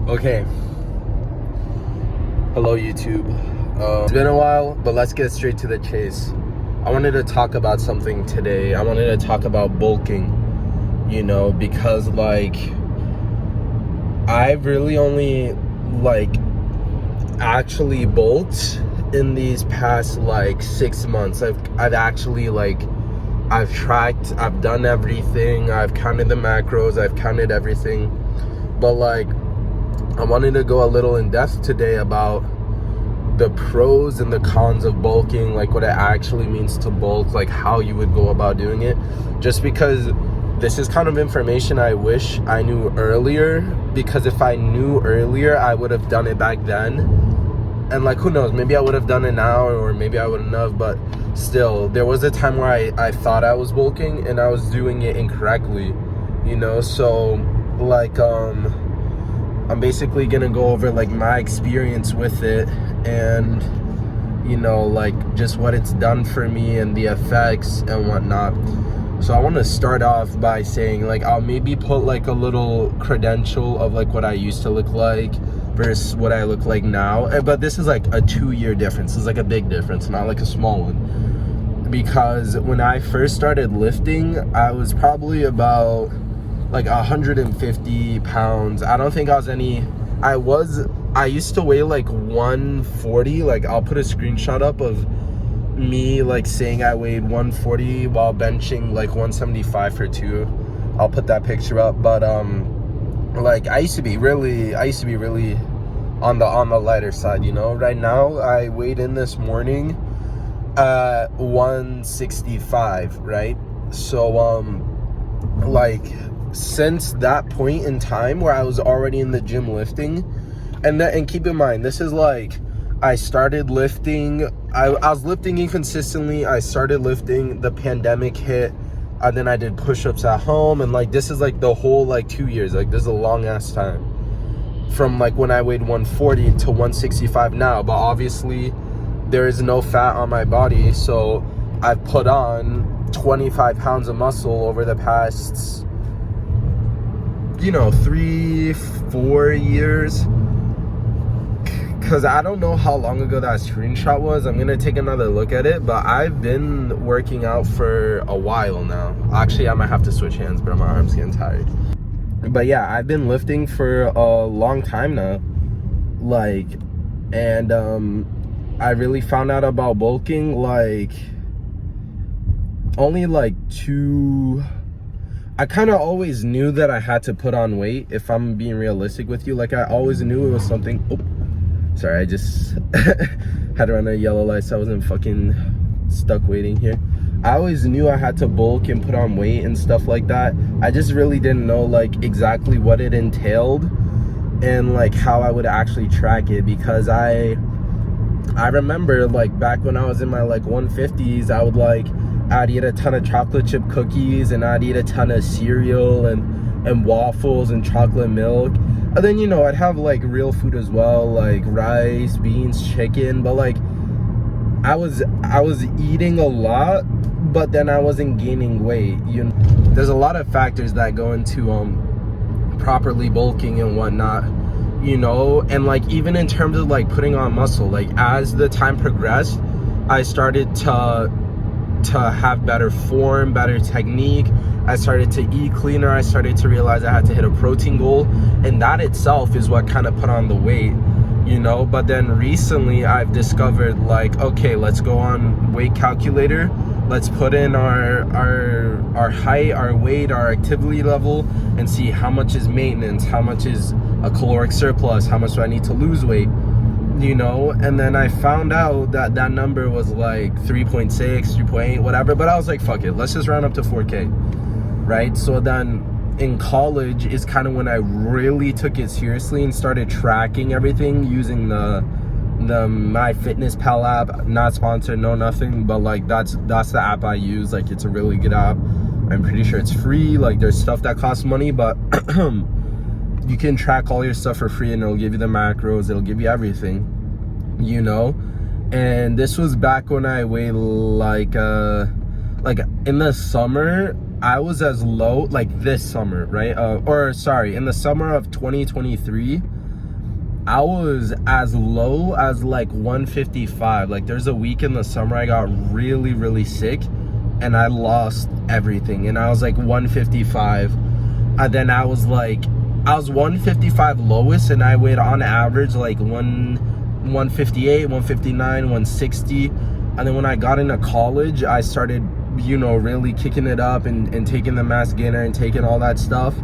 Okay. Hello, YouTube. It's been a while, but let's get straight to the chase. I wanted to talk about something today. I wanted to talk about bulking, because I've really only actually bulked in these past 6 months. I've actually I've tracked, I've done everything, I've counted the macros, I've counted everything, but I wanted to go a little in depth today about the pros and the cons of bulking, what it actually means to bulk, how you would go about doing it, just because this is kind of information I wish I knew earlier, because if I knew earlier, I would have done it back then. And who knows, maybe I would have done it now, or maybe I wouldn't have, but still, there was a time where I thought I was bulking and I was doing it incorrectly, so I'm basically gonna go over my experience with it, and just what it's done for me and the effects and whatnot. So I want to start off by saying I'll maybe put a little credential of what I used to look like versus what I look like now, but this is a 2-year difference. It's a big difference, not a small one, because when I first started lifting, I was probably about 150 pounds. I don't think I was I used to weigh 140. I'll put a screenshot up of me saying I weighed 140 while benching 175 for 2. I'll put that picture up. But I used to be really on the lighter side, Right now I weighed in this morning 165, right? So since that point in time where I was already in the gym lifting, and keep in mind, this is I started lifting, I was lifting inconsistently. I started lifting, the pandemic hit, and then I did push-ups at home, and this is the whole 2 years. This is a long ass time from when I weighed 140 to 165 now. But obviously there is no fat on my body, so I've put on 25 pounds of muscle over the past 3-4 years, because I don't know how long ago that screenshot was. I'm gonna take another look at it, but I've been working out for a while now. Actually, I might have to switch hands, bro. My arm's getting tired. But yeah, I've been lifting for a long time now, and I really found out about bulking only I kind of always knew that I had to put on weight, if I'm being realistic with you. I always knew it was something. Oh, sorry, I just had to run a yellow light, so I wasn't fucking stuck waiting here. I always knew I had to bulk and put on weight and stuff like that. I just really didn't know exactly what it entailed and how I would actually track it, because I remember back when I was in my 150s, I would I'd eat a ton of chocolate chip cookies, and I'd eat a ton of cereal and waffles and chocolate milk. And then, I'd have real food as well, rice, beans, chicken. But I was eating a lot, but then I wasn't gaining weight. There's a lot of factors that go into properly bulking and whatnot, and even in terms of putting on muscle, as the time progressed, I started to have better form, better technique. I started to eat cleaner. I started to realize I had to hit a protein goal, and that itself is what kind of put on the weight, But then recently I've discovered okay, let's go on weight calculator, let's put in our height, our weight, our activity level, and see how much is maintenance, how much is a caloric surplus, how much do I need to lose weight, and then I found out that number was 3.6, 3.8, whatever. But I was fuck it, let's just round up to 4K, right? So then in college is kind of when I really took it seriously and started tracking everything using the MyFitnessPal app. Not sponsored, no nothing, but that's the app I use. It's a really good app. I'm pretty sure it's free. There's stuff that costs money, but you can track all your stuff for free, and it'll give you the macros, it'll give you everything, And this was back when I weighed in the summer, I was as low, this summer, right? In the summer of 2023, I was as low as like 155. Like there's a week in the summer I got really, really sick and I lost everything. And I was like 155. And then I was 155 lowest, and I weighed on average like 158, 159, 160. And then when I got into college, I started, you know, really kicking it up and taking the mass gainer and taking all that stuff.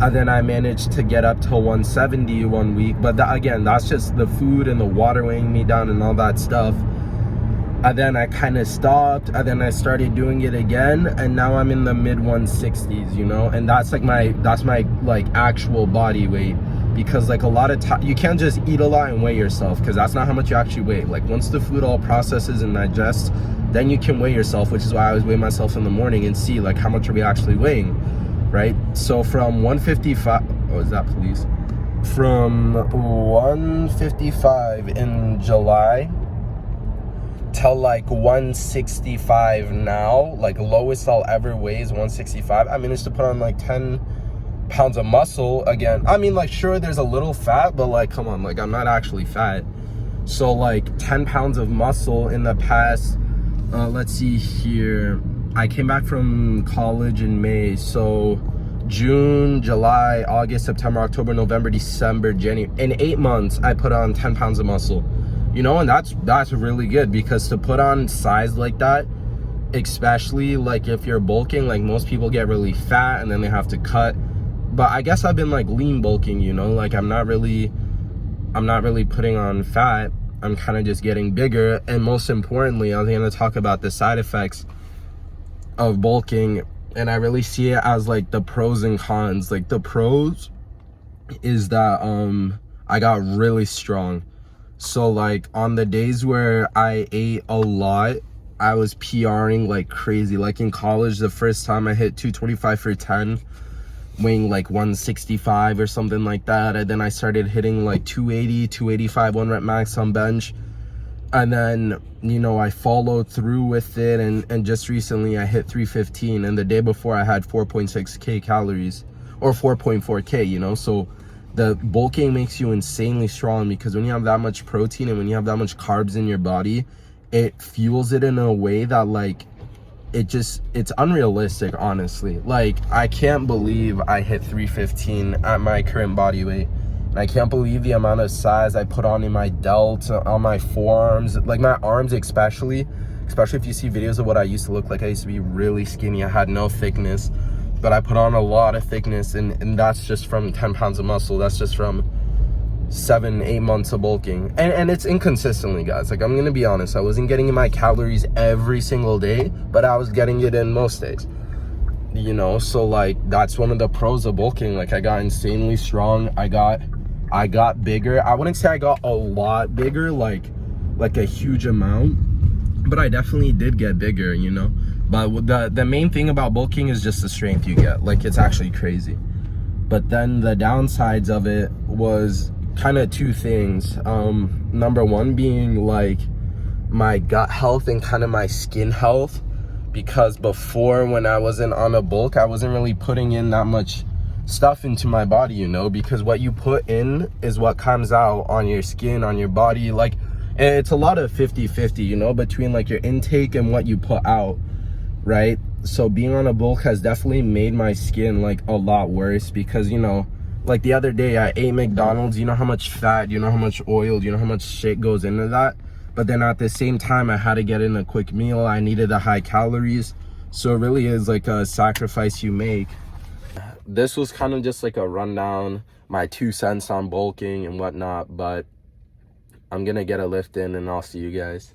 And then I managed to get up to 170 one week. But again, that's just the food and the water weighing me down and all that stuff. And then I kind of stopped, and then I started doing it again, and now I'm in the mid 160s, you know. And that's my like actual body weight, because like a lot of time you can't just eat a lot and weigh yourself, because that's not how much you actually weigh. Like once the food all processes and digests, then you can weigh yourself, which is why I always weigh myself in the morning and see like how much are we actually weighing, right? So from 155, oh, is that police? From 155 in July till like 165 now, like lowest I'll ever weigh is 165. I managed to put on like 10 pounds of muscle again. I mean, like, sure, there's a little fat, but like, come on, like, I'm not actually fat. So like 10 pounds of muscle in the past, let's see here, I came back from college in May, so June, July, August, September, October, November, December, January. In 8 months, I put on 10 pounds of muscle, you know, and that's really good, because to put on size like that, especially like if you're bulking, like most people get really fat and then they have to cut. But I guess I've been like lean bulking, you know, like I'm not really putting on fat. I'm kind of just getting bigger. And most importantly, I'm going to talk about the side effects of bulking, and I really see it as like the pros and cons. Like the pros is that I got really strong. So like on the days where I ate a lot, I was PRing like crazy. Like in college, the first time I hit 225 for 10, weighing like 165 or something like that. And then I started hitting like 280, 285 one rep max on bench. And then, you know, I followed through with it, and just recently I hit 315, and the day before I had 4.6k calories, or 4.4k, you know. So the bulking makes you insanely strong, because when you have that much protein and when you have that much carbs in your body, it fuels it in a way that like it's unrealistic, honestly. Like I can't believe I hit 315 at my current body weight. And I can't believe the amount of size I put on in my delt, on my forearms, like my arms especially if you see videos of what I used to look like. I used to be really skinny. I had no thickness, but I put on a lot of thickness, and that's just from 10 pounds of muscle. That's just from 7-8 months of bulking, and it's inconsistently, guys. Like, I'm gonna be honest, I wasn't getting in my calories every single day, but I was getting it in most days, you know. So like that's one of the pros of bulking. Like I got insanely strong. I got bigger. I wouldn't say I got a lot bigger, like a huge amount, but I definitely did get bigger, you know. But the main thing about bulking is just the strength you get. Like it's actually crazy. But then the downsides of it was kind of two things. Number one being like my gut health and kind of my skin health, because before, when I wasn't on a bulk, I wasn't really putting in that much stuff into my body, you know, because what you put in is what comes out on your skin, on your body. Like it's a lot of 50-50, you know, between like your intake and what you put out, right? So being on a bulk has definitely made my skin like a lot worse, because, you know, like the other day I ate McDonald's, you know how much fat, you know how much oil, you know how much shit goes into that. But then at the same time, I had to get in a quick meal. I needed the high calories. So it really is like a sacrifice you make. This was kind of just like a rundown, my 2 cents on bulking and whatnot, but I'm gonna get a lift in and I'll see you guys.